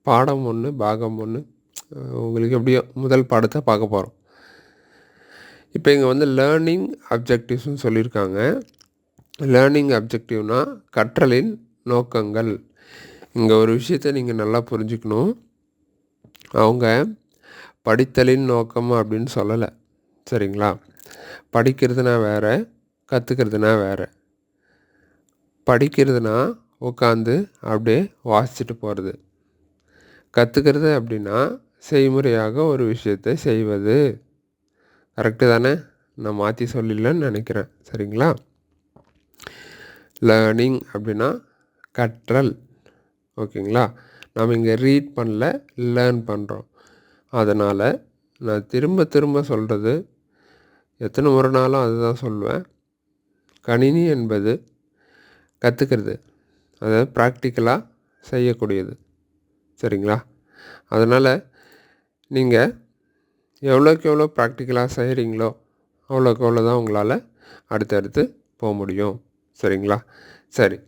பாடம் 1 பாகம் 1 உங்களுக்கு எப்படியோ முதல் பாடத்தை பார்க்க போகிறோம். இப்போ இங்கே வந்து லேர்னிங் அப்ஜெக்டிவ்ஸ்னு சொல்லியிருக்காங்க. லேர்னிங் அப்ஜெக்டிவ்னா கற்றலின் நோக்கங்கள். இங்கே ஒரு விஷயத்தை நீங்கள் நல்லா புரிஞ்சுக்கணும். அவங்க படித்தலின் நோக்கம் அப்படின்னு சொல்லலை, சரிங்களா? படிக்கிறதுனா வேறு, கற்றுக்கிறதுனா வேறு. படிக்கிறதுனா உட்காந்து அப்படியே வாசிச்சுட்டு போகிறது. கற்றுக்கிறது அப்படின்னா செய்முறையாக ஒரு விஷயத்தை செய்வது. கரெக்டு தானே? நான் மாற்றி சொல்லிடலன்னு நினைக்கிறேன், சரிங்களா? லேர்னிங் அப்படின்னா கற்றல், ஓகேங்களா? நாம் இங்கே ரீட் பண்ணல, லேர்ன் பண்ணுறோம். அதனால் நான் திரும்ப திரும்ப சொல்கிறது, எத்தனை முறைனாலும் அதுதான் சொல்லுவேன். கணினி என்பது கற்றுக்கிறது, அதாவது ப்ராக்டிக்கலாக செய்யக்கூடியது, சரிங்களா? அதனால் நீங்கள் எவ்வளோக்கு எவ்வளோ ப்ராக்டிக்கலாக செய்கிறீங்களோ அவ்வளோக்கு எவ்வளோ தான் உங்களால் அடுத்தடுத்து போக முடியும், சரிங்களா? சரி.